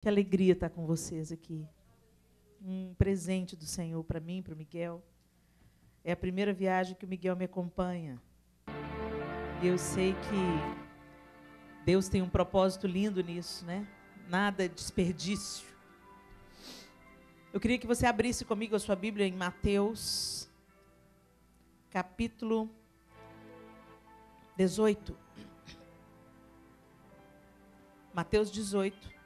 Que alegria estar com vocês aqui. Um presente do Senhor para mim, para o Miguel. É a primeira viagem que o Miguel me acompanha. E eu sei que Deus tem um propósito lindo nisso, né? Nada desperdício. Eu queria que você abrisse comigo a sua Bíblia em Mateus, capítulo 18. Mateus 18.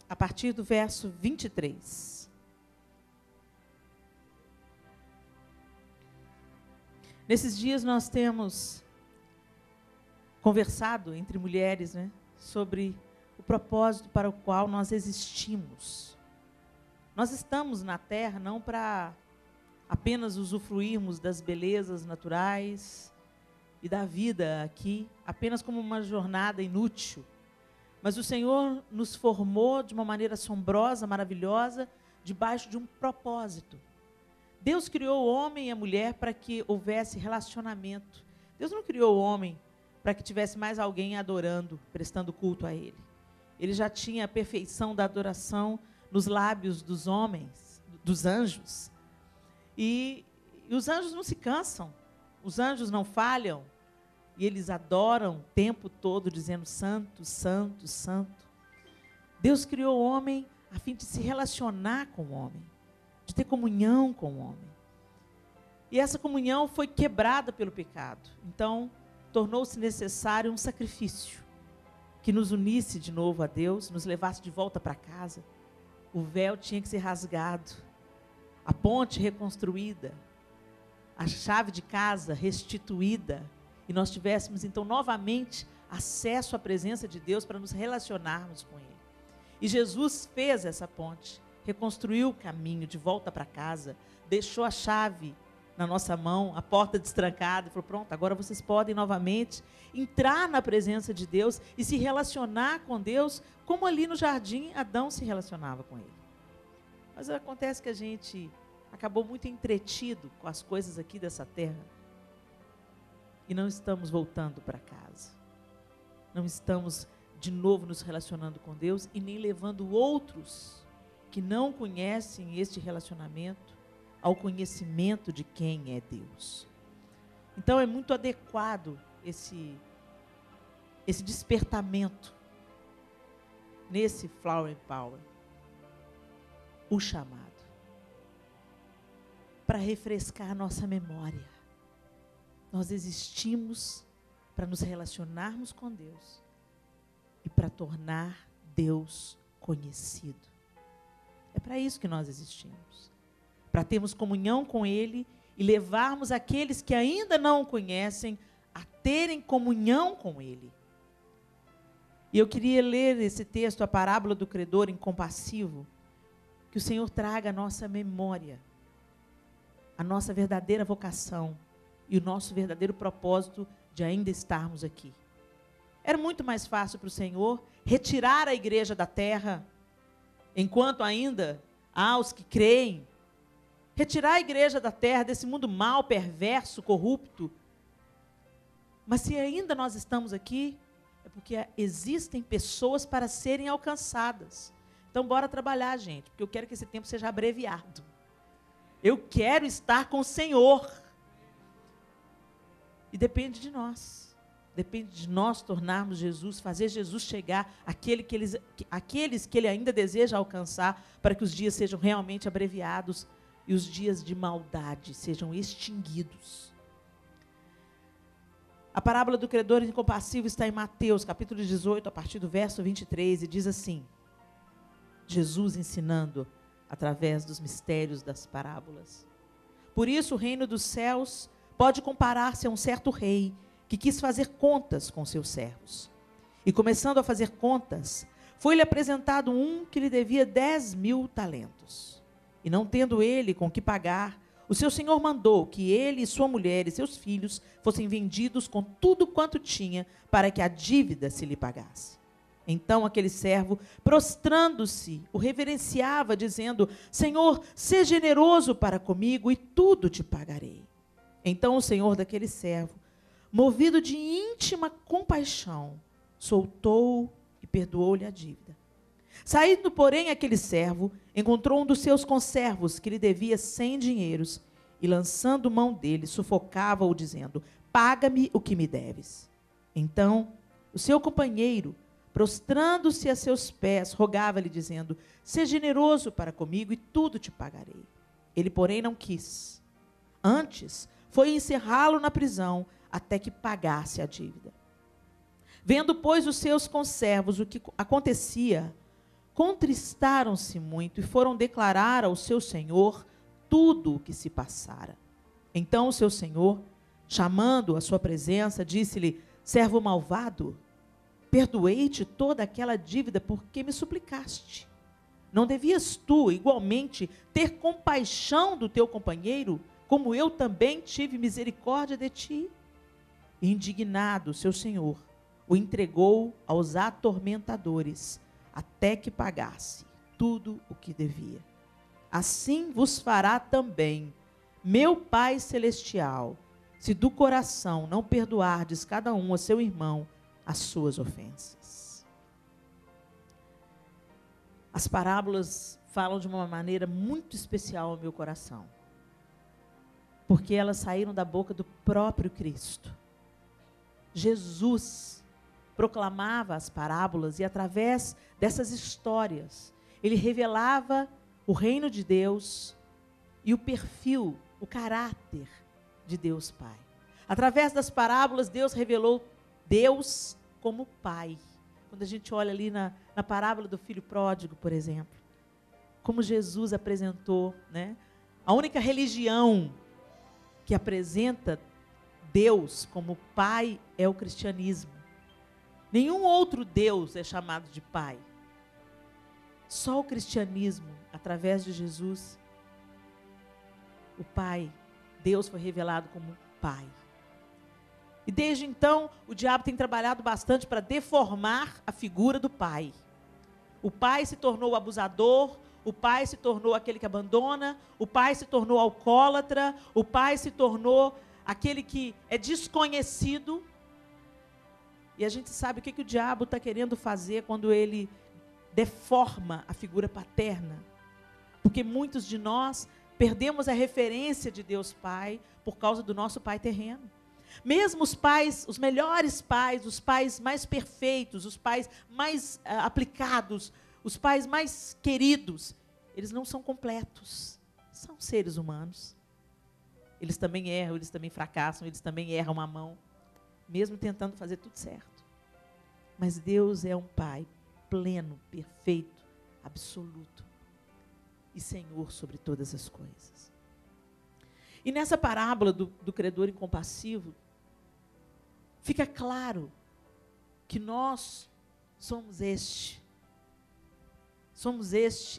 A partir do verso 23. Nesses dias nós temos conversado entre mulheres, né, sobre o propósito para o qual nós existimos. Nós estamos na Terra não para apenas usufruirmos das belezas naturais e da vida aqui, apenas como uma jornada inútil. Mas o Senhor nos formou de uma maneira assombrosa, maravilhosa, debaixo de um propósito. Deus criou o homem e a mulher para que houvesse relacionamento. Deus não criou o homem para que tivesse mais alguém adorando, prestando culto a Ele. Ele já tinha a perfeição da adoração nos lábios dos homens, dos anjos. E os anjos não se cansam, os anjos não falham. E eles adoram o tempo todo, dizendo santo, santo, santo. Deus criou o homem a fim de se relacionar com o homem, de ter comunhão com o homem. E essa comunhão foi quebrada pelo pecado. Então, tornou-se necessário um sacrifício que nos unisse de novo a Deus, nos levasse de volta para casa. O véu tinha que ser rasgado, a ponte reconstruída, a chave de casa restituída, e nós tivéssemos, então, novamente, acesso à presença de Deus para nos relacionarmos com Ele. E Jesus fez essa ponte, reconstruiu o caminho de volta para casa, deixou a chave na nossa mão, a porta destrancada, e falou, pronto, agora vocês podem novamente entrar na presença de Deus e se relacionar com Deus, como ali no jardim Adão se relacionava com Ele. Mas acontece que a gente acabou muito entretido com as coisas aqui dessa terra, e não estamos voltando para casa. Não estamos de novo nos relacionando com Deus e nem levando outros que não conhecem este relacionamento ao conhecimento de quem é Deus. Então é muito adequado esse despertamento nesse Flower Power, o chamado, para refrescar a nossa memória. Nós existimos para nos relacionarmos com Deus e para tornar Deus conhecido. É para isso que nós existimos. Para termos comunhão com Ele e levarmos aqueles que ainda não o conhecem a terem comunhão com Ele. E eu queria ler esse texto, a parábola do credor incompassivo, que o Senhor traga à nossa memória, a nossa verdadeira vocação, e o nosso verdadeiro propósito de ainda estarmos aqui. Era muito mais fácil para o Senhor retirar a igreja da terra, enquanto ainda há os que creem, retirar a igreja da terra desse mundo mau, perverso, corrupto. Mas se ainda nós estamos aqui, é porque existem pessoas para serem alcançadas. Então bora trabalhar, gente, porque eu quero que esse tempo seja abreviado. Eu quero estar com o Senhor. E depende de nós. Depende de nós tornarmos Jesus, fazer Jesus chegar àqueles que Ele ainda deseja alcançar, para que os dias sejam realmente abreviados e os dias de maldade sejam extinguidos. A parábola do credor incompassivo está em Mateus, capítulo 18, a partir do verso 23, e diz assim, Jesus ensinando através dos mistérios das parábolas. Por isso o reino dos céus pode comparar-se a um certo rei que quis fazer contas com seus servos. E começando a fazer contas, foi-lhe apresentado um que lhe devia 10.000 talentos. E não tendo ele com que pagar, o seu senhor mandou que ele e sua mulher e seus filhos fossem vendidos com tudo quanto tinha, para que a dívida se lhe pagasse. Então aquele servo, prostrando-se, o reverenciava, dizendo, Senhor, seja generoso para comigo e tudo te pagarei. Então o senhor daquele servo, movido de íntima compaixão, soltou perdoou-lhe a dívida. Saindo, porém, aquele servo, encontrou um dos seus conservos, que lhe devia 100 dinheiros, e lançando mão dele, sufocava-o, dizendo: paga-me o que me deves. Então, o seu companheiro, prostrando-se a seus pés, rogava-lhe, dizendo: seja generoso para comigo, e tudo te pagarei. Ele, porém, não quis. Antes, foi encerrá-lo na prisão, até que pagasse a dívida. Vendo, pois, os seus conservos o que acontecia, contristaram-se muito e foram declarar ao seu senhor tudo o que se passara. Então o seu senhor, chamando-o à sua presença, disse-lhe: servo malvado, perdoei-te toda aquela dívida porque me suplicaste. Não devias tu, igualmente, ter compaixão do teu companheiro, como eu também tive misericórdia de ti? Indignado, seu senhor o entregou aos atormentadores, até que pagasse tudo o que devia. Assim vos fará também meu Pai Celestial, se do coração não perdoardes cada um a seu irmão as suas ofensas. As parábolas falam de uma maneira muito especial ao meu coração, porque elas saíram da boca do próprio Cristo. Jesus proclamava as parábolas e, através dessas histórias, ele revelava o reino de Deus e o perfil, o caráter de Deus Pai. Através das parábolas, Deus revelou Deus como Pai. Quando a gente olha ali na parábola do filho pródigo, por exemplo, como Jesus apresentou, né? A única religião que apresenta Deus como Pai é o cristianismo. Nenhum outro Deus é chamado de Pai. Só o cristianismo, através de Jesus, o Pai, Deus foi revelado como Pai. E desde então, o diabo tem trabalhado bastante para deformar a figura do Pai. O Pai se tornou o abusador, o Pai se tornou aquele que abandona, o Pai se tornou alcoólatra, o Pai se tornou aquele que é desconhecido. E a gente sabe o que o diabo está querendo fazer quando ele deforma a figura paterna. Porque muitos de nós perdemos a referência de Deus Pai por causa do nosso pai terreno. Mesmo os pais, os melhores pais, os pais mais perfeitos, os pais mais aplicados, os pais mais queridos, eles não são completos. São seres humanos. Eles também erram, eles também fracassam, eles também erram a mão, mesmo tentando fazer tudo certo. Mas Deus é um Pai pleno, perfeito, absoluto e Senhor sobre todas as coisas. E nessa parábola do credor incompassivo, fica claro que nós somos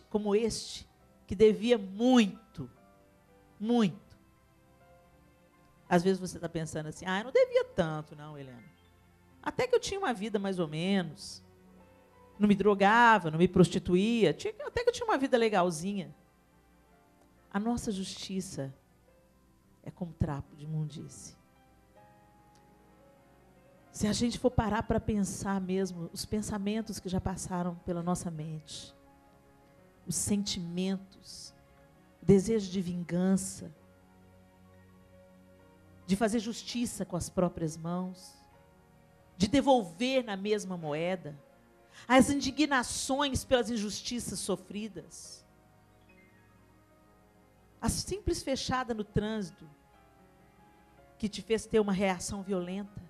como este, que devia muito, muito. Às vezes você está pensando assim: eu não devia tanto, não, Helena. Até que eu tinha uma vida mais ou menos. Não me drogava, não me prostituía. Até que eu tinha uma vida legalzinha. A nossa justiça é como trapo de imundície. Se a gente for parar para pensar mesmo, os pensamentos que já passaram pela nossa mente, os sentimentos, o desejo de vingança, de fazer justiça com as próprias mãos, de devolver na mesma moeda, as indignações pelas injustiças sofridas, a simples fechada no trânsito que te fez ter uma reação violenta,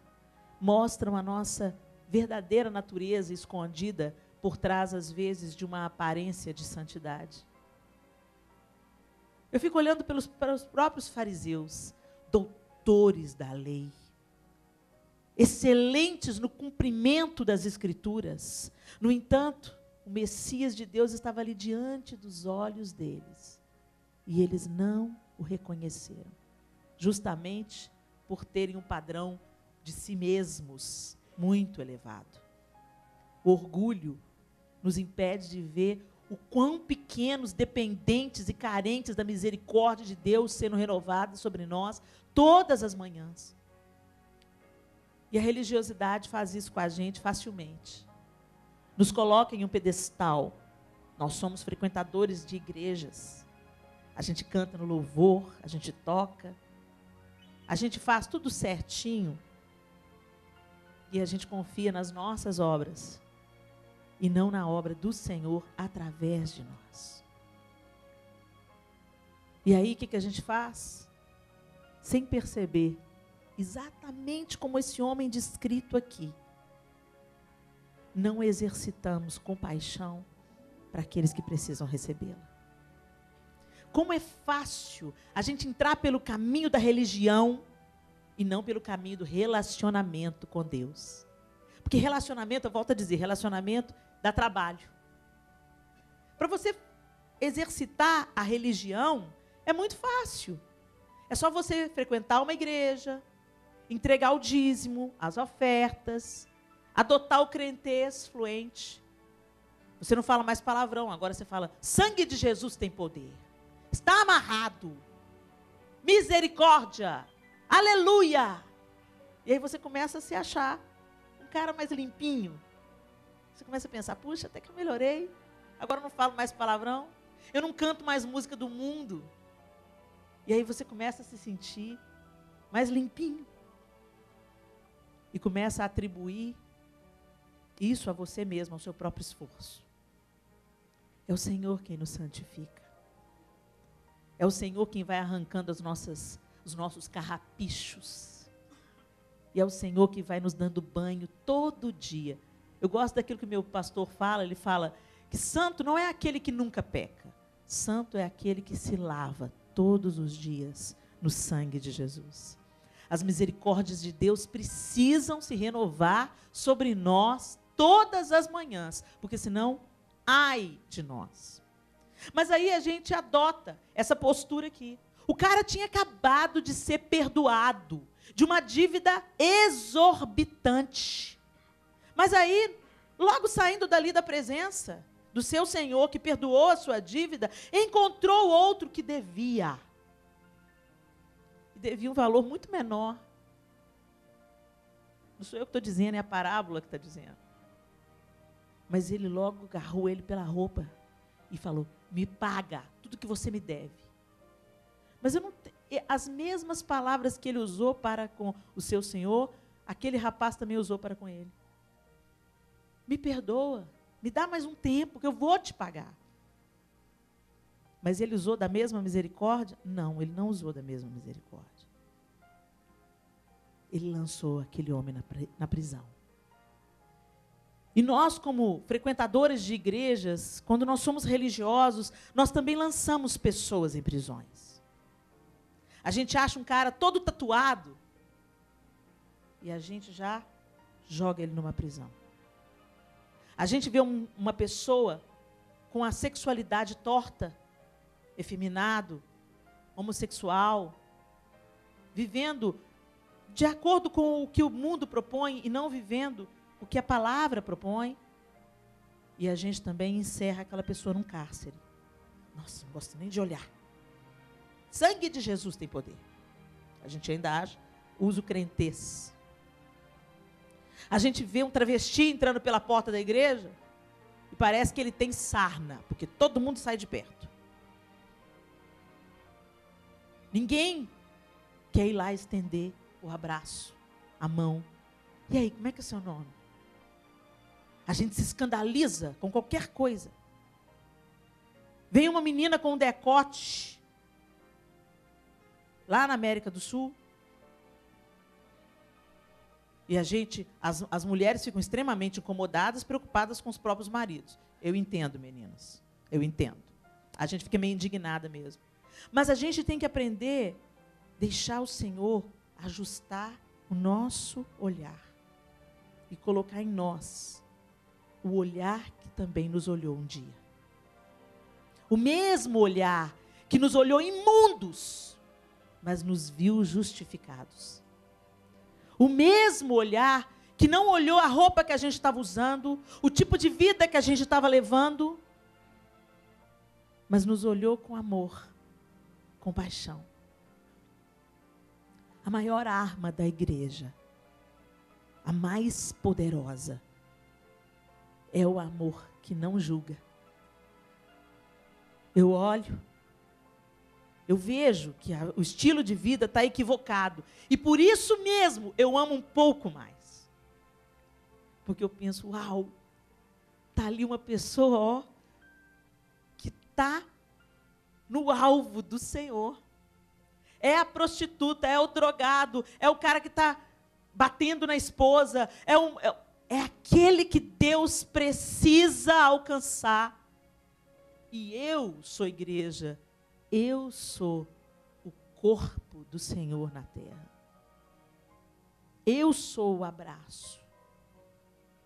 mostram a nossa verdadeira natureza escondida por trás, às vezes, de uma aparência de santidade. Eu fico olhando para os próprios fariseus, doutores da lei, excelentes no cumprimento das Escrituras. No entanto, o Messias de Deus estava ali diante dos olhos deles. E eles não o reconheceram. Justamente por terem um padrão de si mesmos muito elevado. O orgulho nos impede de ver o quão pequenos, dependentes e carentes da misericórdia de Deus sendo renovada sobre nós todas as manhãs. E a religiosidade faz isso com a gente facilmente. nos coloca em um pedestal. Nós somos frequentadores de igrejas. A gente canta no louvor, a gente toca, a gente faz tudo certinho e a gente confia nas nossas obras e não na obra do Senhor através de nós. E aí o que a gente faz? Sem perceber, exatamente como esse homem descrito aqui, não exercitamos compaixão para aqueles que precisam recebê-la. Como é fácil a gente entrar pelo caminho da religião e não pelo caminho do relacionamento com Deus. Porque relacionamento, eu volto a dizer, relacionamento dá trabalho. Para você exercitar a religião, é muito fácil. É só você frequentar uma igreja, entregar o dízimo, as ofertas, adotar o crentez fluente. Você não fala mais palavrão, agora você fala, sangue de Jesus tem poder. Está amarrado. Misericórdia. Aleluia. E aí você começa a se achar um cara mais limpinho. Você começa a pensar, puxa, até que eu melhorei. Agora eu não falo mais palavrão. Eu não canto mais música do mundo. E aí você começa a se sentir mais limpinho. E começa a atribuir isso a você mesmo, ao seu próprio esforço. É o Senhor quem nos santifica. É o Senhor quem vai arrancando os nossos carrapichos. E é o Senhor que vai nos dando banho todo dia. Eu gosto daquilo que o meu pastor fala, ele fala que santo não é aquele que nunca peca. Santo é aquele que se lava todos os dias no sangue de Jesus. As misericórdias de Deus precisam se renovar sobre nós todas as manhãs, porque senão, ai de nós. Mas aí a gente adota essa postura aqui. O cara tinha acabado de ser perdoado de uma dívida exorbitante. Mas aí, logo saindo dali da presença do seu Senhor, que perdoou a sua dívida, encontrou outro que devia. E devia um valor muito menor. Não sou eu que estou dizendo, é a parábola que está dizendo. Mas ele logo agarrou ele pela roupa e falou, me paga tudo que você me deve. Mas eu não as mesmas palavras que ele usou para com o seu Senhor, aquele rapaz também usou para com ele. Me perdoa, me dá mais um tempo que eu vou te pagar. Mas ele usou da mesma misericórdia? Não, ele não usou da mesma misericórdia. Ele lançou aquele homem na prisão. E nós, como frequentadores de igrejas, quando nós somos religiosos, nós também lançamos pessoas em prisões. A gente acha um cara todo tatuado e a gente já joga ele numa prisão. A gente vê uma pessoa com a sexualidade torta, efeminado, homossexual, vivendo de acordo com o que o mundo propõe e não vivendo o que a palavra propõe, e a gente também encerra aquela pessoa num cárcere. Nossa, não gosto nem de olhar. Sangue de Jesus tem poder. A gente ainda usa o crentez. A gente vê um travesti entrando pela porta da igreja e parece que ele tem sarna, porque todo mundo sai de perto. Ninguém quer ir lá estender o abraço, a mão. E aí, como é que é o seu nome? A gente se escandaliza com qualquer coisa. Vem uma menina com um decote, lá na América do Sul, e as mulheres ficam extremamente incomodadas, preocupadas com os próprios maridos. Eu entendo, meninas, eu entendo. A gente fica meio indignada mesmo. Mas a gente tem que aprender, deixar o Senhor ajustar o nosso olhar e colocar em nós o olhar que também nos olhou um dia. O mesmo olhar que nos olhou imundos, mas nos viu justificados. O mesmo olhar que não olhou a roupa que a gente estava usando, o tipo de vida que a gente estava levando, mas nos olhou com amor, compaixão. A maior arma da igreja, a mais poderosa, é o amor que não julga. Eu olho, eu vejo que o estilo de vida está equivocado. E por isso mesmo eu amo um pouco mais. Porque eu penso, uau, está ali uma pessoa, ó, que está no alvo do Senhor. É a prostituta, é o drogado, é o cara que está batendo na esposa, é aquele que Deus precisa alcançar. E eu sou igreja, eu sou o corpo do Senhor na terra. Eu sou o abraço.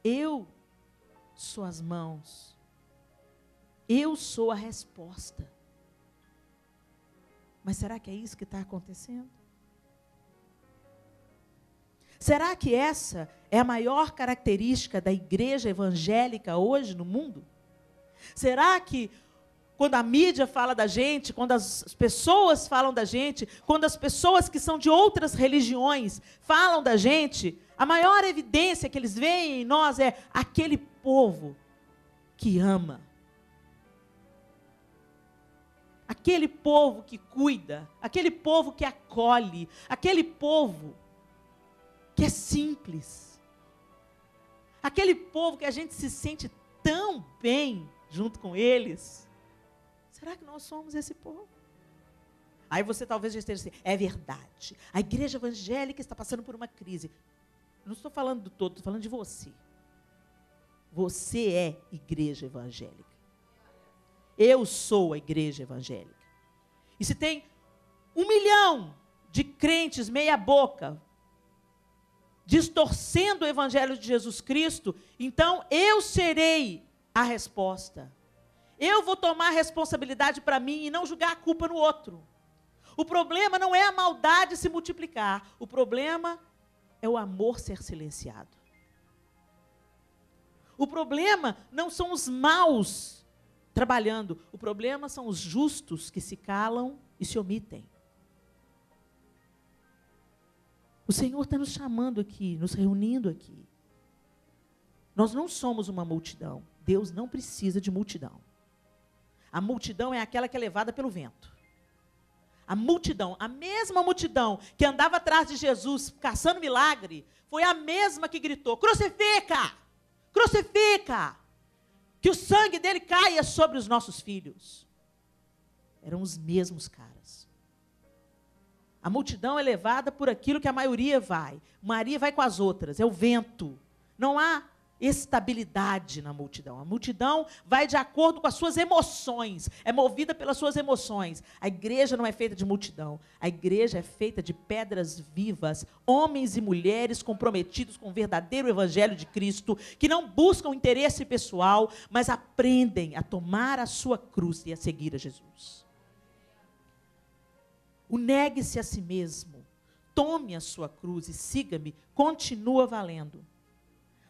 Eu sou as mãos. Eu sou a resposta. Mas será que é isso que está acontecendo? Será que essa é a maior característica da igreja evangélica hoje no mundo? Será que quando a mídia fala da gente, quando as pessoas falam da gente, quando as pessoas que são de outras religiões falam da gente, a maior evidência que eles veem em nós é aquele povo que ama. Aquele povo que cuida, aquele povo que acolhe, aquele povo que é simples. Aquele povo que a gente se sente tão bem junto com eles. Será que nós somos esse povo? Aí você talvez já esteja assim, é verdade. A igreja evangélica está passando por uma crise. Eu não estou falando do todo, estou falando de você. Você é igreja evangélica. Eu sou a igreja evangélica. E se tem 1 milhão de crentes meia boca, distorcendo o evangelho de Jesus Cristo, então eu serei a resposta. Eu vou tomar a responsabilidade para mim e não julgar a culpa no outro. O problema não é a maldade se multiplicar. O problema é o amor ser silenciado. O problema não são os maus trabalhando. O problema são os justos que se calam e se omitem. O Senhor está nos chamando aqui, nos reunindo aqui. Nós não somos uma multidão. Deus não precisa de multidão. A multidão é aquela que é levada pelo vento. A multidão, a mesma multidão que andava atrás de Jesus, caçando milagre, foi a mesma que gritou, crucifica! Crucifica! Que o sangue dele caia sobre os nossos filhos. Eram os mesmos caras. A multidão é levada por aquilo que a maioria vai. Maria vai com as outras, é o vento. Não há estabilidade na multidão. A multidão vai de acordo com as suas emoções, é movida pelas suas emoções. A igreja não é feita de multidão. A igreja é feita de pedras vivas, homens e mulheres comprometidos com o verdadeiro evangelho de Cristo, que não buscam interesse pessoal, mas aprendem a tomar a sua cruz e a seguir a Jesus. O negue-se a si mesmo, tome a sua cruz e siga-me, continua valendo.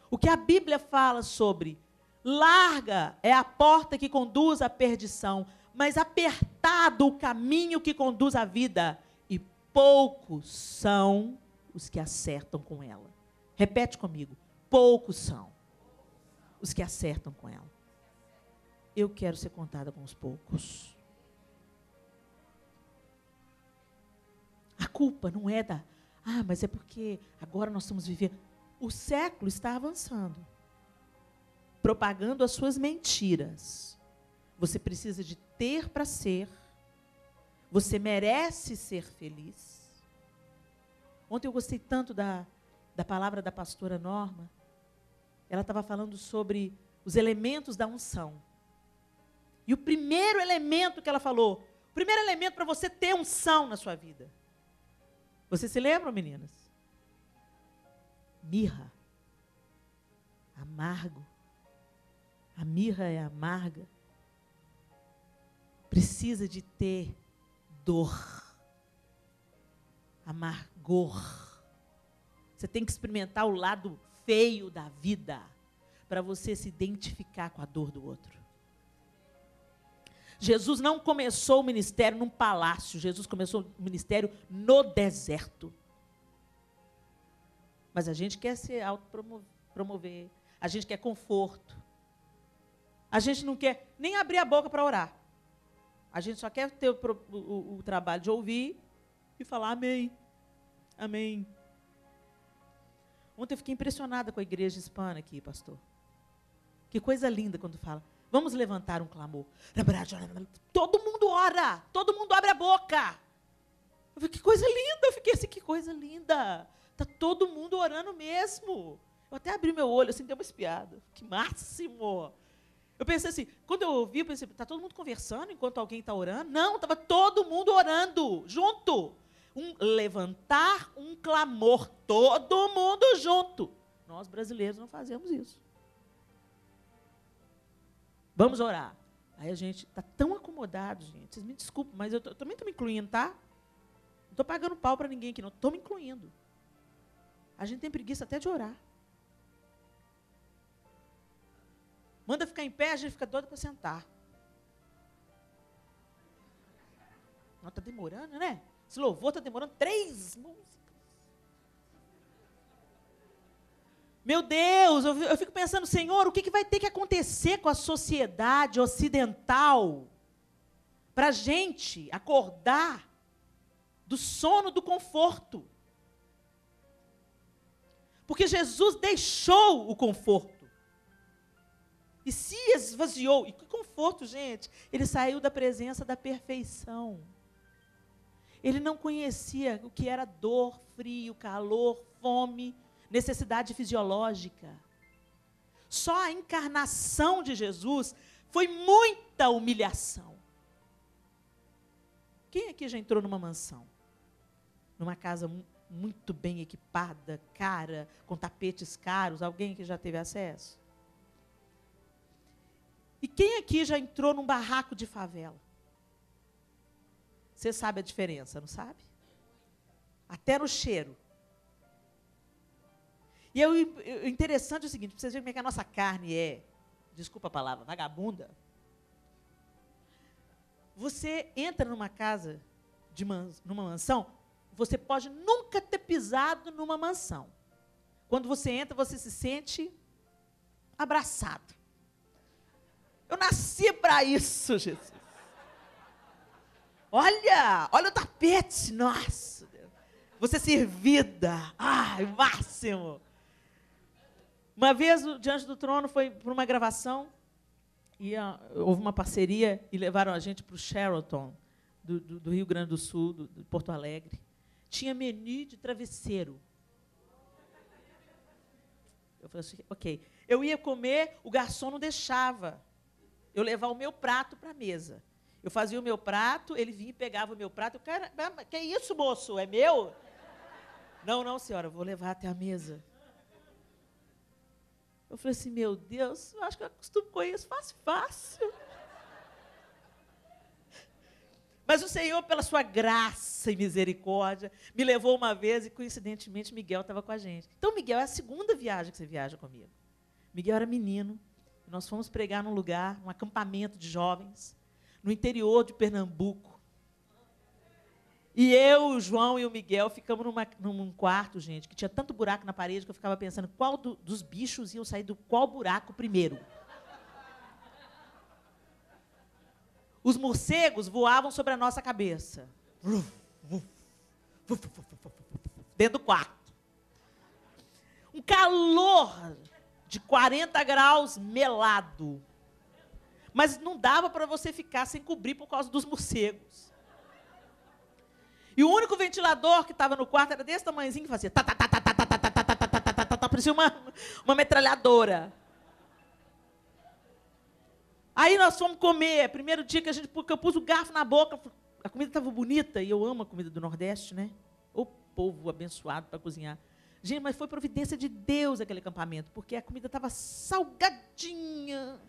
O que a Bíblia fala sobre larga é a porta que conduz à perdição, mas apertado o caminho que conduz à vida, e poucos são os que acertam com ela. Repete comigo, poucos são os que acertam com ela. Eu quero ser contada com os poucos. A culpa não é mas é porque agora nós estamos vivendo. O século está avançando, propagando as suas mentiras. Você precisa de ter para ser. Você merece ser feliz. Ontem eu gostei tanto da palavra da pastora Norma. Ela estava falando sobre os elementos da unção. E o primeiro elemento que ela falou, o primeiro elemento para você ter unção na sua vida. Vocês se lembram, meninas? Mirra. Amargo. A mirra é amarga. Precisa de ter dor. Amargor. Você tem que experimentar o lado feio da vida para você se identificar com a dor do outro. Jesus não começou o ministério num palácio. Jesus começou o ministério no deserto. Mas a gente quer se autopromover. A gente quer conforto. A gente não quer nem abrir a boca para orar. A gente só quer ter o trabalho de ouvir e falar amém, amém. Ontem eu fiquei impressionada com a igreja hispana aqui, pastor. Que coisa linda quando fala, vamos levantar um clamor. Todo mundo ora, todo mundo abre a boca. Eu falei, que coisa linda, eu fiquei assim, que coisa linda. Está todo mundo orando mesmo. Eu até abri meu olho, assim, deu uma espiada. Que máximo. Eu pensei assim, quando eu ouvi, eu pensei, está todo mundo conversando enquanto alguém está orando? Não, estava todo mundo orando, junto. Levantar um clamor, todo mundo junto. Nós, brasileiros, não fazemos isso. Vamos orar. Aí a gente está tão acomodado, gente. Vocês me desculpem, mas eu também estou me incluindo, tá? Não estou pagando pau para ninguém aqui, não. Estou me incluindo. A gente tem preguiça até de orar. Manda ficar em pé, a gente fica doido para sentar. Não, está demorando, né? Esse louvor está demorando 3 músicas. Meu Deus, eu fico pensando, Senhor, o que vai ter que acontecer com a sociedade ocidental para a gente acordar do sono do conforto? Porque Jesus deixou o conforto. E se esvaziou. E que conforto, gente? Ele saiu da presença da perfeição. Ele não conhecia o que era dor, frio, calor, fome, necessidade fisiológica. Só a encarnação de Jesus foi muita humilhação. Quem aqui já entrou numa mansão? Numa casa muito bem equipada, cara, com tapetes caros? Alguém aqui já teve acesso? E quem aqui já entrou num barraco de favela? Você sabe a diferença, não sabe? Até no cheiro. E o interessante é o seguinte, para vocês verem como é que a nossa carne é, desculpa a palavra, vagabunda. Você entra numa casa, numa mansão, você pode nunca ter pisado numa mansão. Quando você entra, você se sente abraçado. Eu nasci para isso, Jesus. Olha o tapete, nossa. Deus. Você servida. Ai, máximo. Uma vez, o Diante do Trono foi para uma gravação, e houve uma parceria, e levaram a gente para o Sheraton, do Rio Grande do Sul, de Porto Alegre. Tinha menu de travesseiro. Eu falei assim, ok. Eu ia comer, o garçom não deixava eu levar o meu prato para a mesa. Eu fazia o meu prato, ele vinha e pegava o meu prato. Eu, cara, que isso, moço? É meu? Não, senhora, eu vou levar até a mesa. Eu falei assim, meu Deus, eu acho que eu acostumo com isso, fácil. Mas o Senhor, pela sua graça e misericórdia, me levou uma vez e, coincidentemente, Miguel estava com a gente. Então, Miguel, é a segunda viagem que você viaja comigo. Miguel era menino. Nós fomos pregar num lugar, um acampamento de jovens, no interior de Pernambuco. E eu, o João e o Miguel ficamos num quarto, gente, que tinha tanto buraco na parede que eu ficava pensando qual dos bichos iam sair do qual buraco primeiro. Os morcegos voavam sobre a nossa cabeça. Dentro do quarto. Um calor de 40 graus melado. Mas não dava para você ficar sem cobrir por causa dos morcegos. E o único ventilador que estava no quarto era desse tamanhozinho que fazia parecia uma metralhadora. Aí nós fomos comer, primeiro dia que eu pus o garfo na boca, a comida estava bonita, e eu amo a comida do Nordeste, né? O povo abençoado para cozinhar. Gente, mas foi providência de Deus aquele acampamento, porque a comida estava salgadinha.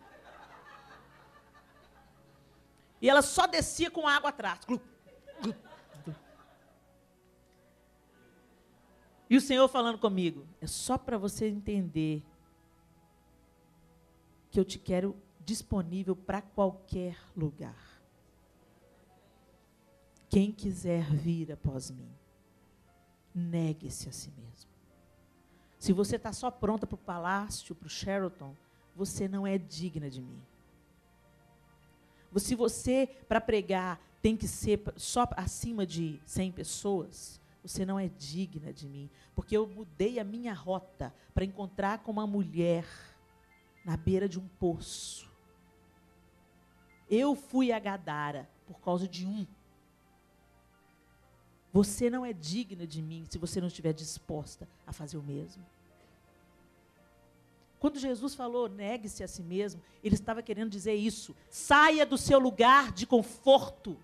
E ela só descia com água atrás. Glu, glu, glu. E o Senhor falando comigo, é só para você entender que eu te quero disponível para qualquer lugar. Quem quiser vir após mim, negue-se a si mesmo. Se você está só pronta para o palácio, para o Sheraton, você não é digna de mim. Se você, para pregar, tem que ser só acima de 100 pessoas, você não é digna de mim. Porque eu mudei a minha rota para encontrar com uma mulher na beira de um poço. Eu fui a Gadara por causa de um. Você não é digna de mim se você não estiver disposta a fazer o mesmo. Quando Jesus falou, negue-se a si mesmo, ele estava querendo dizer isso. Saia do seu lugar de conforto.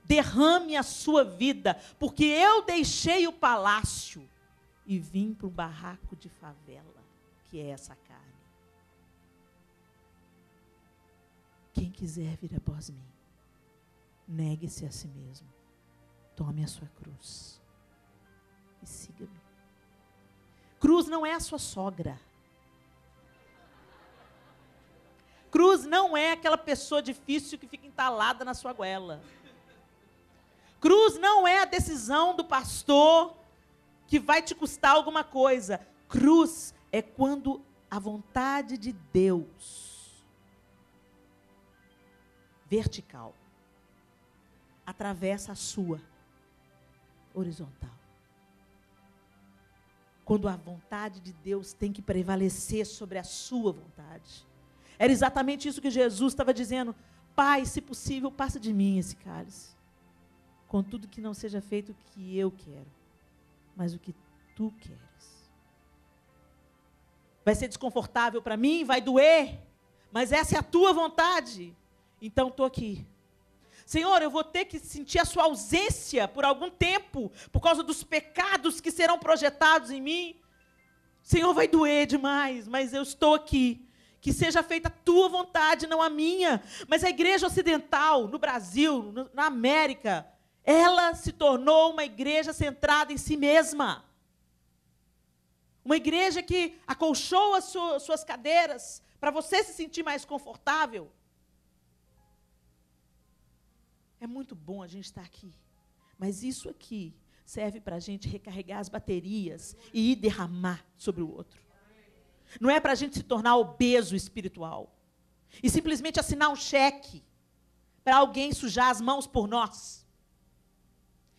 Derrame a sua vida, porque eu deixei o palácio e vim para um barraco de favela, que é essa carne. Quem quiser vir após mim, negue-se a si mesmo. Tome a sua cruz e siga-me. Cruz não é a sua sogra. Cruz não é aquela pessoa difícil que fica entalada na sua goela. Cruz não é a decisão do pastor que vai te custar alguma coisa. Cruz é quando a vontade de Deus, vertical, atravessa a sua, horizontal. Quando a vontade de Deus tem que prevalecer sobre a sua vontade. Era exatamente isso que Jesus estava dizendo. Pai, se possível, passa de mim esse cálice. Contudo, que não seja feito o que eu quero, mas o que tu queres. Vai ser desconfortável para mim, vai doer, mas essa é a tua vontade. Então, estou aqui. Senhor, eu vou ter que sentir a sua ausência por algum tempo, por causa dos pecados que serão projetados em mim. Senhor, vai doer demais, mas eu estou aqui. Que seja feita a tua vontade, não a minha. Mas a igreja ocidental, no Brasil, na América, ela se tornou uma igreja centrada em si mesma. Uma igreja que acolchou as suas cadeiras para você se sentir mais confortável. É muito bom a gente estar aqui. Mas isso aqui serve para a gente recarregar as baterias e ir derramar sobre o outro. Não é para a gente se tornar obeso espiritual. E simplesmente assinar um cheque para alguém sujar as mãos por nós.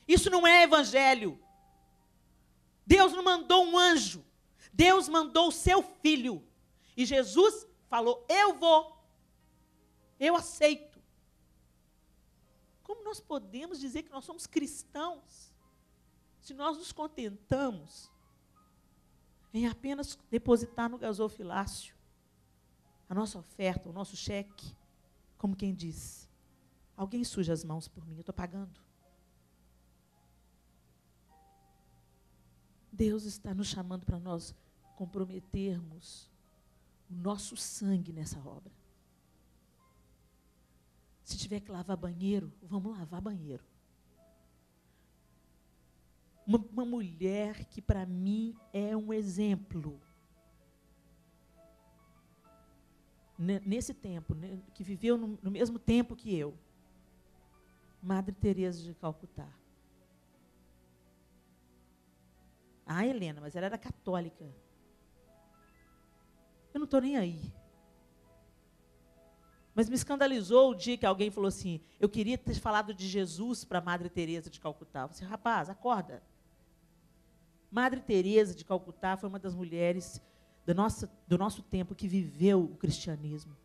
Isso não é evangelho. Deus não mandou um anjo. Deus mandou o seu filho. E Jesus falou, eu vou. Eu aceito. Como nós podemos dizer que nós somos cristãos se nós nos contentamos em apenas depositar no gasofilácio a nossa oferta, o nosso cheque, como quem diz, alguém suja as mãos por mim, eu estou pagando. Deus está nos chamando para nós comprometermos o nosso sangue nessa obra. Se tiver que lavar banheiro, vamos lavar banheiro. Uma mulher que para mim é um exemplo. Nesse tempo, que viveu no mesmo tempo que eu. Madre Teresa de Calcutá. Ah, Helena, mas ela era católica. Eu não estou nem aí. Mas me escandalizou o dia que alguém falou assim, eu queria ter falado de Jesus para Madre Teresa de Calcutá. Eu falei assim, rapaz, acorda. Madre Teresa de Calcutá foi uma das mulheres do nosso tempo que viveu o cristianismo.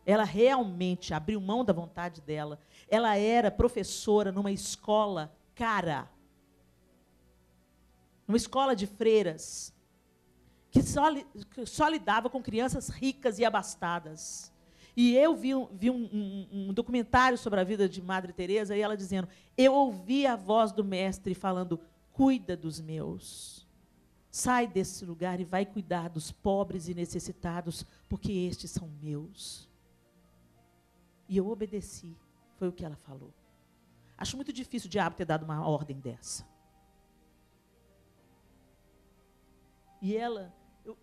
Ela realmente abriu mão da vontade dela. Ela era professora numa escola cara. Numa escola de freiras. Que só lidava com crianças ricas e abastadas. E eu vi um documentário sobre a vida de Madre Teresa, e ela dizendo, eu ouvi a voz do mestre falando, cuida dos meus. Sai desse lugar e vai cuidar dos pobres e necessitados, porque estes são meus. E eu obedeci, foi o que ela falou. Acho muito difícil o diabo ter dado uma ordem dessa. E ela,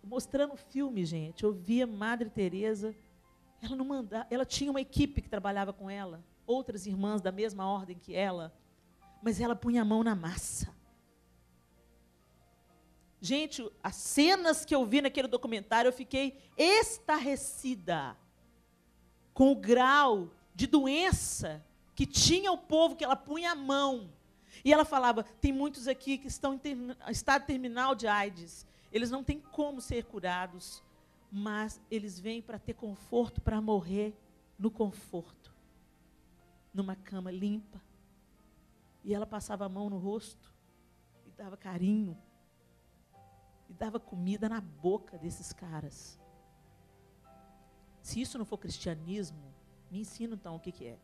mostrando o filme, gente, eu via Madre Teresa, ela não mandava, ela tinha uma equipe que trabalhava com ela, outras irmãs da mesma ordem que ela, mas ela punha a mão na massa. Gente, as cenas que eu vi naquele documentário, eu fiquei estarrecida. com o grau de doença que tinha o povo, que ela punha a mão. E ela falava, tem muitos aqui que estão em estado terminal de AIDS. Eles não têm como ser curados, mas eles vêm para ter conforto, para morrer no conforto, numa cama limpa. E ela passava a mão no rosto, e dava carinho, e dava comida na boca desses caras. Se isso não for cristianismo, me ensina então o que é.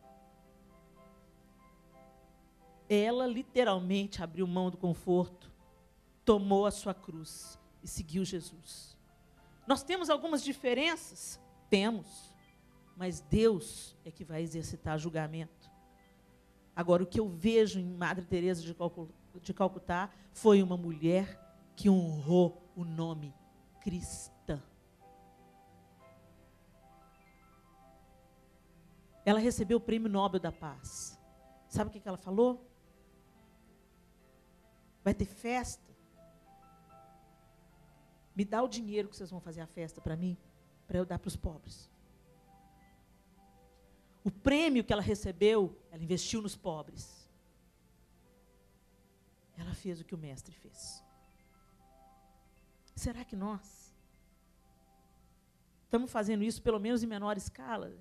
Ela literalmente abriu mão do conforto, tomou a sua cruz e seguiu Jesus. Nós temos algumas diferenças? Temos. Mas Deus é que vai exercitar julgamento. Agora, o que eu vejo em Madre Teresa de Calcutá foi uma mulher que honrou o nome cristã. Ela recebeu o Prêmio Nobel da Paz. Sabe o que ela falou? Vai ter festa? Me dá o dinheiro que vocês vão fazer a festa para mim, para eu dar para os pobres. O prêmio que ela recebeu, ela investiu nos pobres. Ela fez o que o mestre fez. Será que nós estamos fazendo isso, pelo menos em menor escala?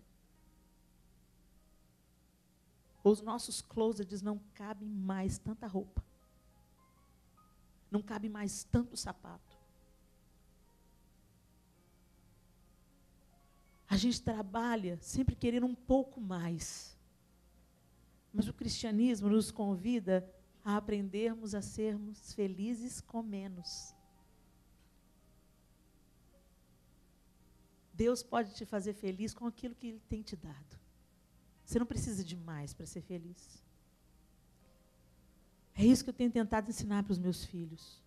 Os nossos closets não cabem mais tanta roupa. Não cabe mais tanto sapato. A gente trabalha sempre querendo um pouco mais. Mas o cristianismo nos convida a aprendermos a sermos felizes com menos. Deus pode te fazer feliz com aquilo que Ele tem te dado. Você não precisa de mais para ser feliz. É isso que eu tenho tentado ensinar para os meus filhos.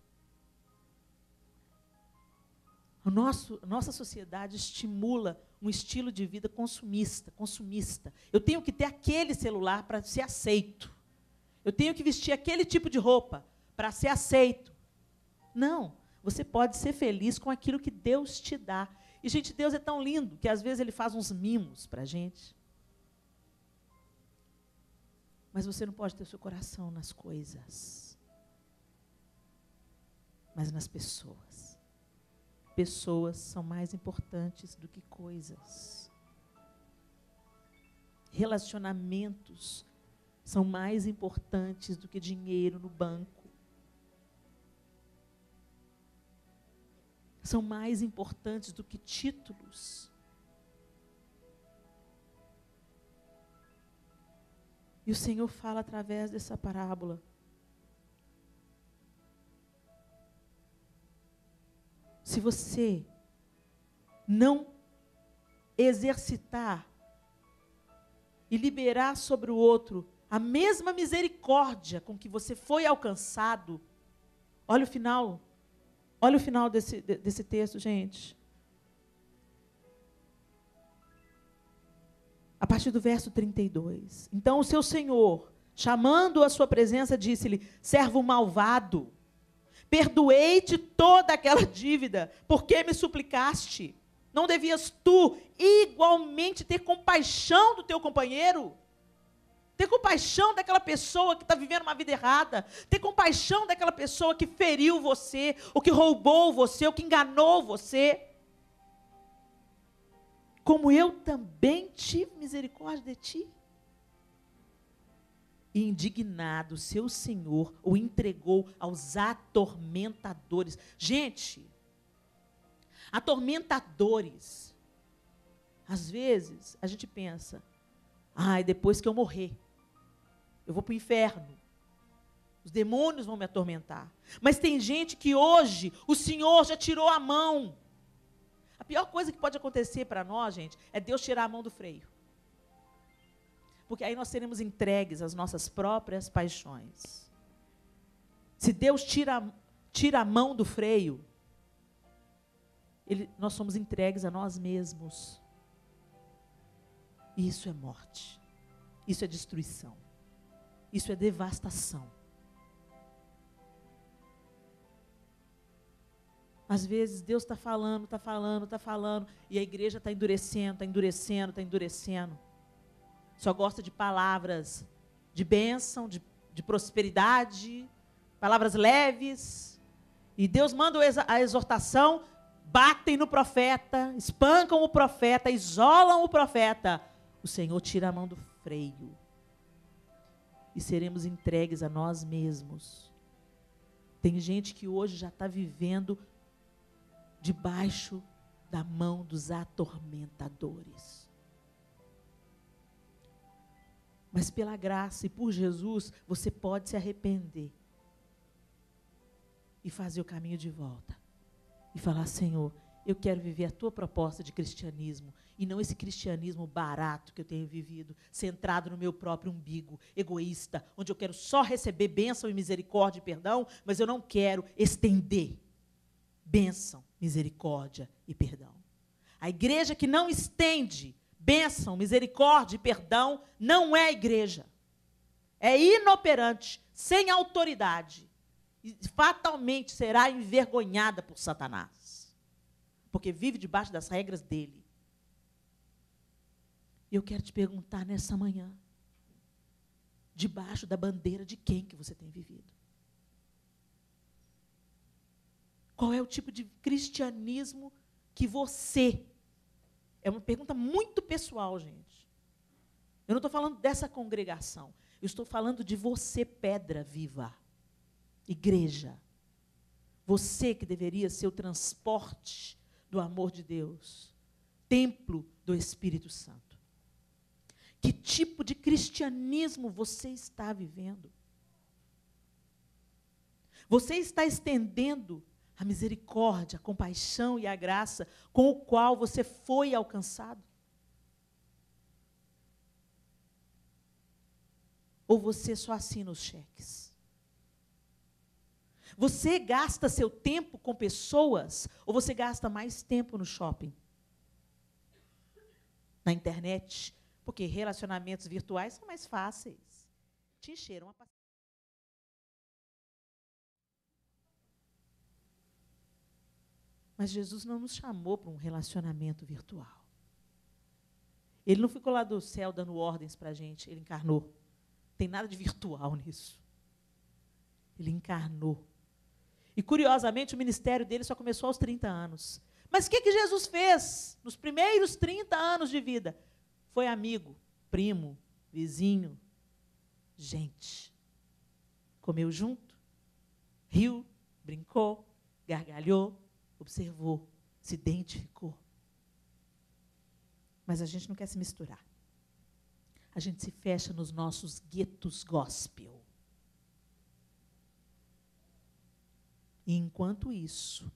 A nossa sociedade estimula um estilo de vida consumista. Eu tenho que ter aquele celular para ser aceito. Eu tenho que vestir aquele tipo de roupa para ser aceito. Não, você pode ser feliz com aquilo que Deus te dá. E, gente, Deus é tão lindo que, às vezes, Ele faz uns mimos para a gente. Mas você não pode ter o seu coração nas coisas, mas nas pessoas. Pessoas são mais importantes do que coisas. Relacionamentos são mais importantes do que dinheiro no banco. São mais importantes do que títulos. E o Senhor fala através dessa parábola. Se você não exercitar e liberar sobre o outro a mesma misericórdia com que você foi alcançado, olha o final desse texto, gente. A partir do verso 32. Então o seu senhor, chamando-o à sua presença, disse-lhe: servo malvado, perdoei-te toda aquela dívida, porque me suplicaste? Não devias tu igualmente ter compaixão do teu companheiro? Ter compaixão daquela pessoa que está vivendo uma vida errada? Ter compaixão daquela pessoa que feriu você, ou que roubou você, ou que enganou você? Como eu também tive misericórdia de ti. E indignado, seu senhor o entregou aos atormentadores. Gente, atormentadores. Às vezes, a gente pensa, depois que eu morrer, eu vou para o inferno. Os demônios vão me atormentar. Mas tem gente que hoje, o Senhor já tirou a mão. A pior coisa que pode acontecer para nós, gente, é Deus tirar a mão do freio. Porque aí nós seremos entregues às nossas próprias paixões. Se Deus tira a mão do freio, nós somos entregues a nós mesmos. E isso é morte. Isso é destruição. Isso é devastação. Às vezes Deus está falando, está falando, está falando, e a igreja está endurecendo, está endurecendo, está endurecendo. Só gosta de palavras de bênção, de prosperidade, palavras leves. E Deus manda a exortação, batem no profeta, espancam o profeta, isolam o profeta. O Senhor tira a mão do freio. E seremos entregues a nós mesmos. Tem gente que hoje já está vivendo debaixo da mão dos atormentadores. Mas pela graça e por Jesus, você pode se arrepender e fazer o caminho de volta. E falar, Senhor, eu quero viver a tua proposta de cristianismo, e não esse cristianismo barato que eu tenho vivido, centrado no meu próprio umbigo, egoísta, onde eu quero só receber bênção e misericórdia e perdão, mas eu não quero estender bênção, misericórdia e perdão. A igreja que não estende bênção, misericórdia e perdão não é igreja. É inoperante, sem autoridade. E fatalmente será envergonhada por Satanás. Porque vive debaixo das regras dele. E eu quero te perguntar nessa manhã, debaixo da bandeira de quem que você tem vivido? Qual é o tipo de cristianismo que você... É uma pergunta muito pessoal, gente. Eu não estou falando dessa congregação. Eu estou falando de você, pedra viva. Igreja. Você que deveria ser o transporte do amor de Deus. Templo do Espírito Santo. Que tipo de cristianismo você está vivendo? Você está estendendo a misericórdia, a compaixão e a graça com o qual você foi alcançado? Ou você só assina os cheques? Você gasta seu tempo com pessoas ou você gasta mais tempo no shopping? Na internet? Porque relacionamentos virtuais são mais fáceis. Te encheram a paciência. Mas Jesus não nos chamou para um relacionamento virtual. Ele não ficou lá do céu dando ordens para a gente, ele encarnou. Não tem nada de virtual nisso. Ele encarnou. E, curiosamente, o ministério dele só começou aos 30 anos. Mas o que Jesus fez nos primeiros 30 anos de vida? Foi amigo, primo, vizinho, gente. Comeu junto, riu, brincou, gargalhou, observou, se identificou. Mas a gente não quer se misturar. A gente se fecha nos nossos guetos gospel. E enquanto isso,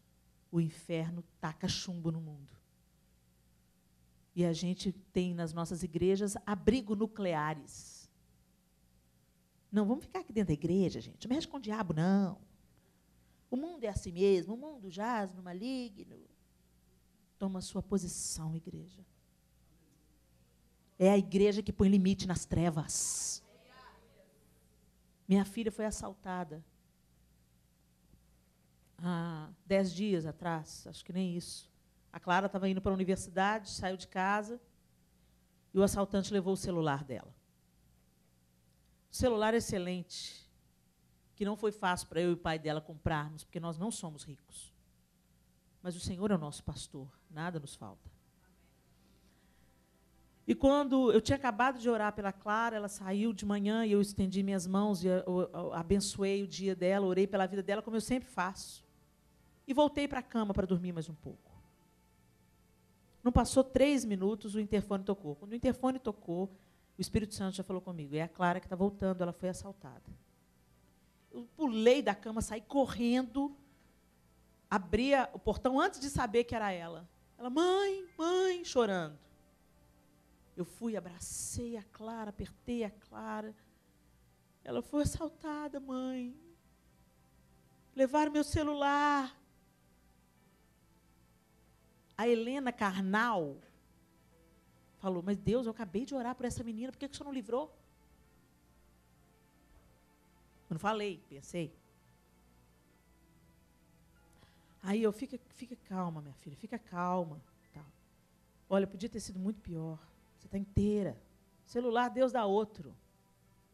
o inferno taca chumbo no mundo. E a gente tem nas nossas igrejas abrigo nucleares. Não, vamos ficar aqui dentro da igreja, gente. Não mexe com o diabo, não. O mundo é assim mesmo, o mundo jaz no maligno. Toma sua posição, igreja. É a igreja que põe limite nas trevas. Minha filha foi assaltada há 10 dias atrás, acho que nem isso. A Clara estava indo para a universidade, saiu de casa, e o assaltante levou o celular dela. O celular excelente, que não foi fácil para eu e o pai dela comprarmos, porque nós não somos ricos. Mas o Senhor é o nosso pastor, nada nos falta. E quando eu tinha acabado de orar pela Clara, ela saiu de manhã e eu estendi minhas mãos e eu abençoei o dia dela, orei pela vida dela, como eu sempre faço. E voltei para a cama para dormir mais um pouco. Não passou 3 minutos, o interfone tocou. Quando o interfone tocou, o Espírito Santo já falou comigo. É a Clara que está voltando, ela foi assaltada. Eu pulei da cama, saí correndo, abria o portão antes de saber que era ela. Ela, mãe, mãe, chorando. Eu fui, abracei a Clara, apertei a Clara. Ela foi assaltada, mãe. Levaram meu celular. A Helena carnal falou, mas Deus, eu acabei de orar por essa menina, por que o senhor não livrou? Eu não falei, pensei. Aí eu, fica calma, minha filha, fica calma. Tal. Olha, podia ter sido muito pior. Você está inteira. Celular, Deus dá outro.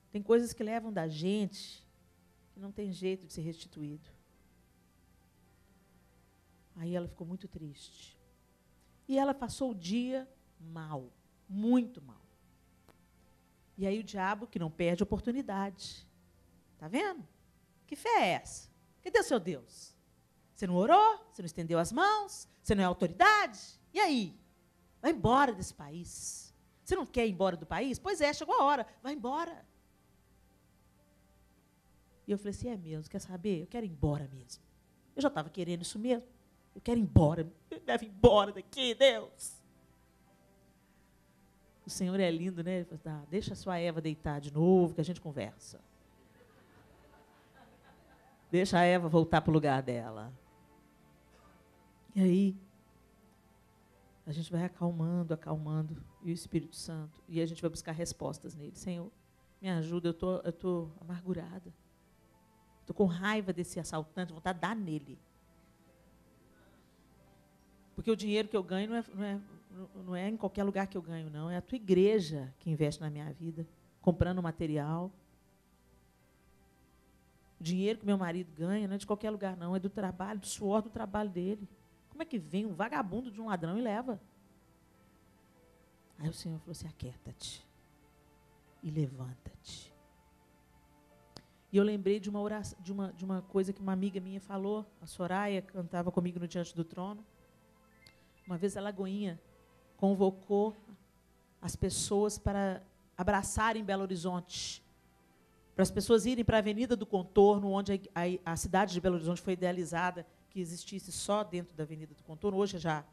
Tem coisas que levam da gente que não tem jeito de ser restituído. Aí ela ficou muito triste. E ela passou o dia mal, muito mal. E aí o diabo, que não perde oportunidade. Está vendo? Que fé é essa? Cadê o seu Deus? Você não orou? Você não estendeu as mãos? Você não é autoridade? E aí? Vai embora desse país. Você não quer ir embora do país? Pois é, chegou a hora. Vai embora. E eu falei assim, é mesmo, quer saber? Eu quero ir embora mesmo. Eu já estava querendo isso mesmo. Eu quero ir embora. Me deve ir embora daqui, Deus. O Senhor é lindo, né? Ele falou, tá, deixa a sua Eva deitar de novo, que a gente conversa. Deixa a Eva voltar para o lugar dela. E aí, a gente vai acalmando, e o Espírito Santo, e a gente vai buscar respostas nele. Senhor, me ajuda, eu tô amargurada. Estou com raiva desse assaltante, vontade de dar nele. Porque o dinheiro que eu ganho não é em qualquer lugar que eu ganho, não. É a tua igreja que investe na minha vida, comprando material. O dinheiro que meu marido ganha não é de qualquer lugar, não. É do trabalho, do suor do trabalho dele. Como é que vem um vagabundo de um ladrão e leva? Aí o Senhor falou assim, aquieta-te e levanta-te. E eu lembrei de uma oração, de uma coisa que uma amiga minha falou, a Soraya, cantava comigo no Diante do Trono. Uma vez a Lagoinha convocou as pessoas para abraçarem Belo Horizonte, para as pessoas irem para a Avenida do Contorno, onde a cidade de Belo Horizonte foi idealizada, que existisse só dentro da Avenida do Contorno. Hoje já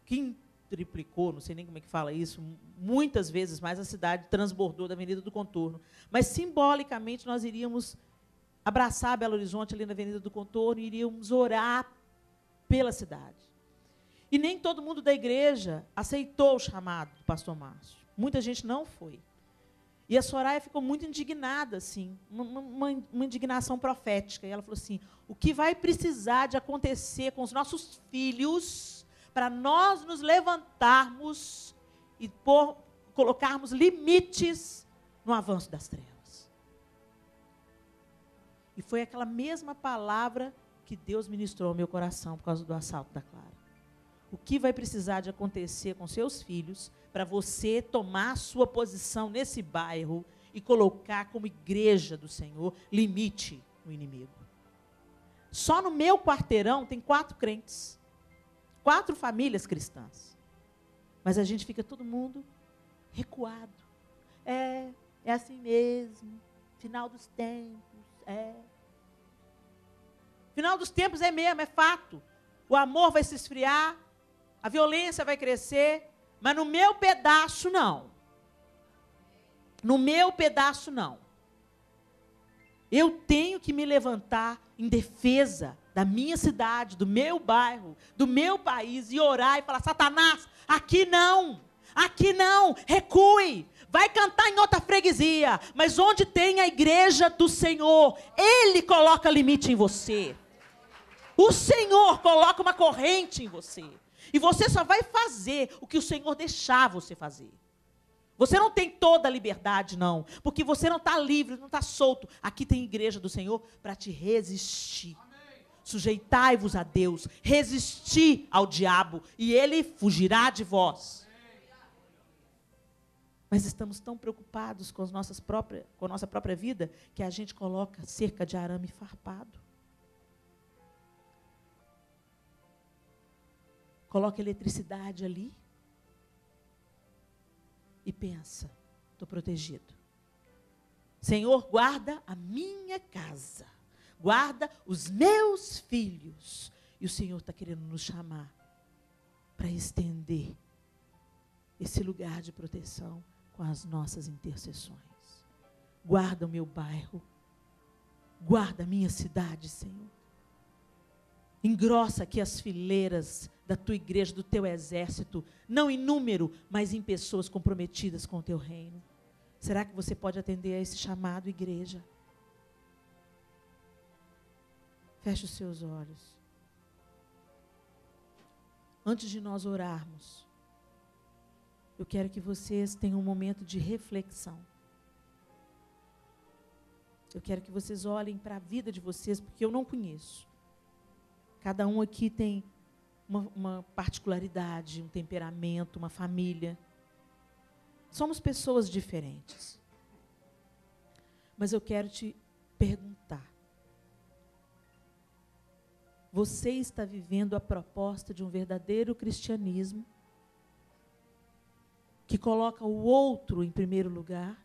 quintriplicou, não sei nem como é que fala isso, muitas vezes mais a cidade transbordou da Avenida do Contorno. Mas, simbolicamente, nós iríamos abraçar Belo Horizonte ali na Avenida do Contorno e iríamos orar pela cidade. E nem todo mundo da igreja aceitou o chamado do pastor Márcio. Muita gente não foi. E a Soraya ficou muito indignada, assim, uma indignação profética. E ela falou assim, o que vai precisar de acontecer com os nossos filhos para nós nos levantarmos e colocarmos limites no avanço das trevas? E foi aquela mesma palavra que Deus ministrou ao meu coração por causa do assalto da Clara. O que vai precisar de acontecer com seus filhos para você tomar a sua posição nesse bairro e colocar como igreja do Senhor limite no inimigo? Só no meu quarteirão tem 4 crentes, 4 famílias cristãs. Mas a gente fica todo mundo recuado. É assim mesmo, final dos tempos, Final dos tempos é mesmo, é fato. O amor vai se esfriar, a violência vai crescer, mas no meu pedaço, não. No meu pedaço, não. Eu tenho que me levantar em defesa da minha cidade, do meu bairro, do meu país, e orar e falar, Satanás, aqui não, recue. Vai cantar em outra freguesia, mas onde tem a igreja do Senhor, Ele coloca limite em você. O Senhor coloca uma corrente em você. E você só vai fazer o que o Senhor deixar você fazer. Você não tem toda a liberdade, não. Porque você não está livre, não está solto. Aqui tem igreja do Senhor para te resistir. Sujeitai-vos a Deus. Resistir ao diabo. E ele fugirá de vós. Mas estamos tão preocupados com a nossa própria vida que a gente coloca cerca de arame farpado. Coloca eletricidade ali e pensa, estou protegido. Senhor, guarda a minha casa, guarda os meus filhos. E o Senhor está querendo nos chamar para estender esse lugar de proteção com as nossas intercessões. Guarda o meu bairro, guarda a minha cidade, Senhor. Engrossa aqui as fileiras da tua igreja, do teu exército, não em número, mas em pessoas comprometidas com o teu reino. Será que você pode atender a esse chamado, igreja? Feche os seus olhos. Antes de nós orarmos, eu quero que vocês tenham um momento de reflexão. Eu quero que vocês olhem para a vida de vocês, porque eu não conheço. Cada um aqui tem uma particularidade, um temperamento, uma família. Somos pessoas diferentes. Mas eu quero te perguntar. Você está vivendo a proposta de um verdadeiro cristianismo que coloca o outro em primeiro lugar?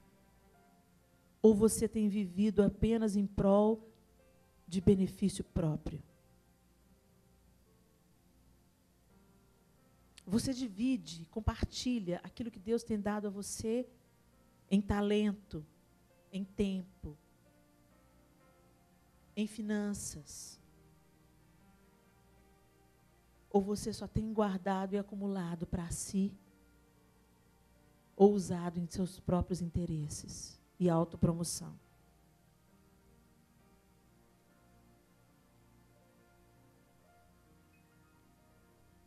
Ou você tem vivido apenas em prol de benefício próprio? Você divide, compartilha aquilo que Deus tem dado a você em talento, em tempo, em finanças? Ou você só tem guardado e acumulado para si, ou usado em seus próprios interesses e autopromoção?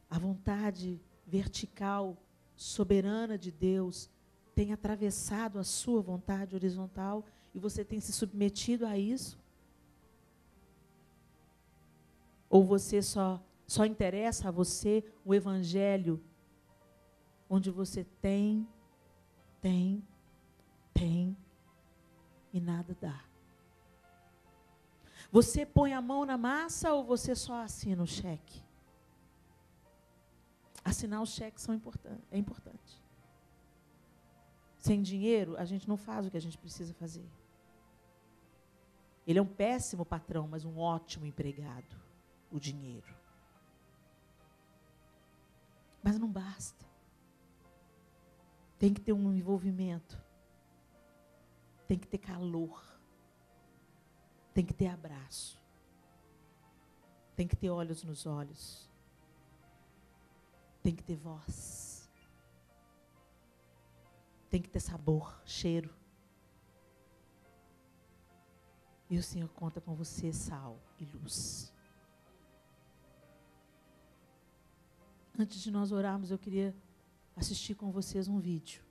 A vontade vertical, soberana de Deus tem atravessado a sua vontade horizontal e você tem se submetido a isso? Ou você só interessa a você o evangelho onde você tem e nada dá? Você põe a mão na massa ou você só assina o cheque? Assinar os cheques é importante. Sem dinheiro, a gente não faz o que a gente precisa fazer. Ele é um péssimo patrão, mas um ótimo empregado, o dinheiro. Mas não basta. Tem que ter um envolvimento. Tem que ter calor. Tem que ter abraço. Tem que ter olhos nos olhos. Tem que ter voz. Tem que ter sabor, cheiro. E o Senhor conta com você, sal e luz. Antes de nós orarmos, eu queria assistir com vocês um vídeo.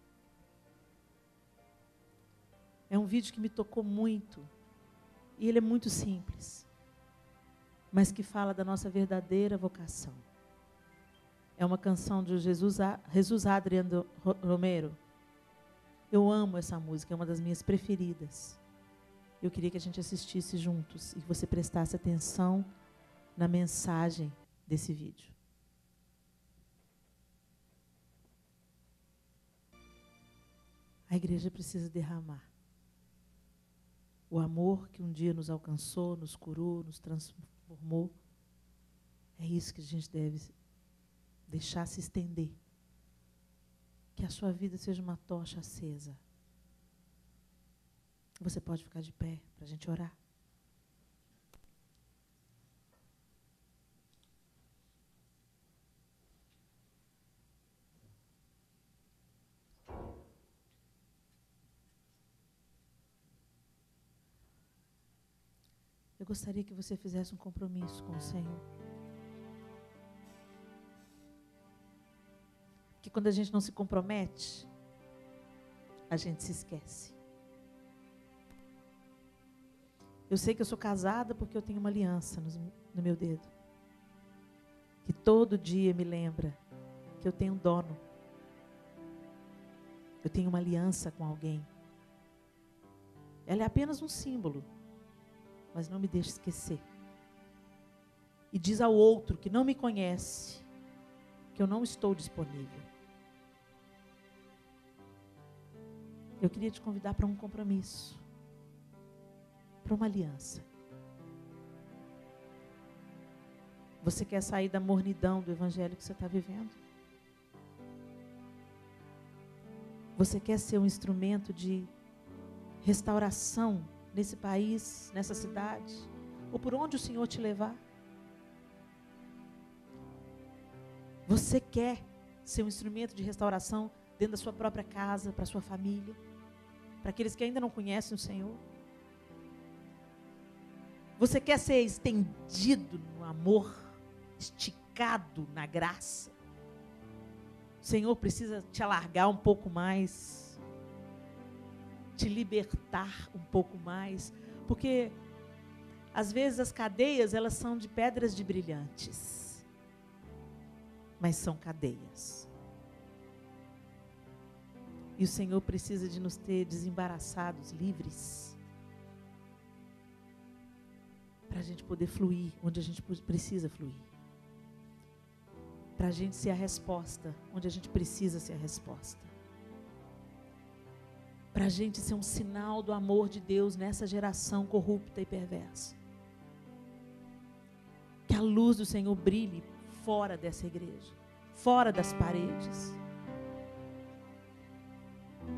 É um vídeo que me tocou muito. E ele é muito simples. Mas que fala da nossa verdadeira vocação. É uma canção de Jesus Adriano Romero. Eu amo essa música, é uma das minhas preferidas. Eu queria que a gente assistisse juntos e que você prestasse atenção na mensagem desse vídeo. A igreja precisa derramar o amor que um dia nos alcançou, nos curou, nos transformou. É isso que a gente deve deixar se estender. Que a sua vida seja uma tocha acesa. Você pode ficar de pé para a gente orar? Eu gostaria que você fizesse um compromisso com o Senhor. Que quando a gente não se compromete, a gente se esquece. Eu sei que eu sou casada porque eu tenho uma aliança no meu dedo. Que todo dia me lembra que eu tenho um dono. Eu tenho uma aliança com alguém. Ela é apenas um símbolo, mas não me deixe esquecer. E diz ao outro que não me conhece, que eu não estou disponível. Eu queria te convidar para um compromisso, para uma aliança. Você quer sair da mornidão do evangelho que você está vivendo? Você quer ser um instrumento de restauração nesse país, nessa cidade, ou por onde o Senhor te levar? Você quer ser um instrumento de restauração dentro da sua própria casa, para a sua família, para aqueles que ainda não conhecem o Senhor? Você quer ser estendido no amor, esticado estancado na graça. O Senhor precisa te alargar um pouco mais, te libertar um pouco mais, porque às vezes as cadeias, elas são de pedras de brilhantes, mas são cadeias. E o Senhor precisa de nos ter desembaraçados, livres, para a gente poder fluir onde a gente precisa fluir. Para a gente ser a resposta onde a gente precisa ser a resposta. Para a gente ser um sinal do amor de Deus nessa geração corrupta e perversa. Que a luz do Senhor brilhe fora dessa igreja, fora das paredes.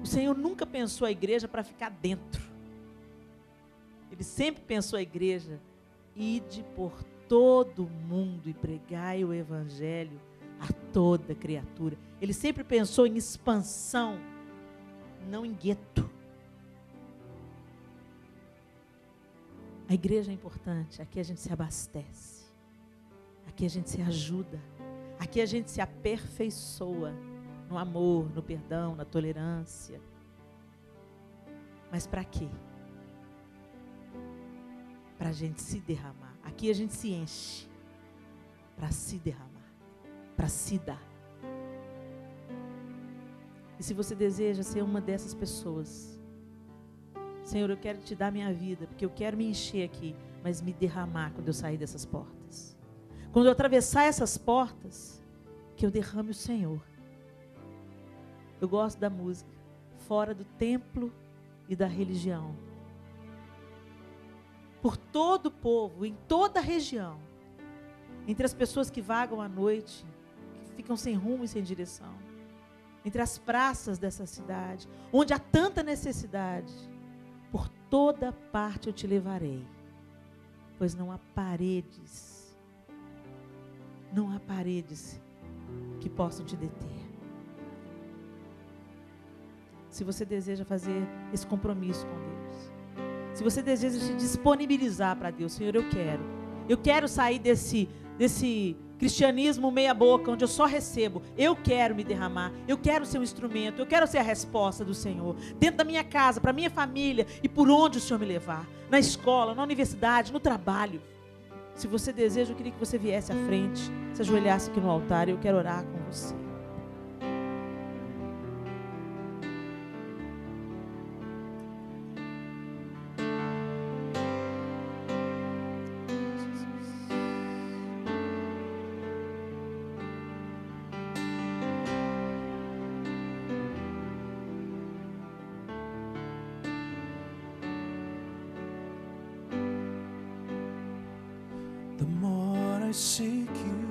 O Senhor nunca pensou a igreja para ficar dentro. Ele sempre pensou a igreja, ide por todo mundo e pregai o evangelho a toda criatura. Ele sempre pensou em expansão, não em gueto. A igreja é importante, aqui a gente se abastece, aqui a gente se ajuda, aqui a gente se aperfeiçoa no amor, no perdão, na tolerância. Mas para quê? Para a gente se derramar. Aqui a gente se enche para se derramar, para se dar. E se você deseja ser uma dessas pessoas, Senhor, eu quero te dar minha vida, porque eu quero me encher aqui, mas me derramar quando eu sair dessas portas. Quando eu atravessar essas portas, que eu derrame o Senhor. Eu gosto da música, fora do templo e da religião. Por todo o povo, em toda a região, entre as pessoas que vagam à noite, que ficam sem rumo e sem direção, entre as praças dessa cidade, onde há tanta necessidade, por toda parte eu te levarei, pois não há paredes que possam te deter. Se você deseja fazer esse compromisso com Deus, se você deseja se disponibilizar para Deus, Senhor, eu quero sair desse cristianismo meia boca, onde eu só recebo. Eu quero me derramar, eu quero ser um instrumento, eu quero ser a resposta do Senhor, dentro da minha casa, para a minha família, e por onde o Senhor me levar, na escola, na universidade, no trabalho. Se você deseja, eu queria que você viesse à frente, se ajoelhasse aqui no altar, e eu quero orar com você. The more I seek you,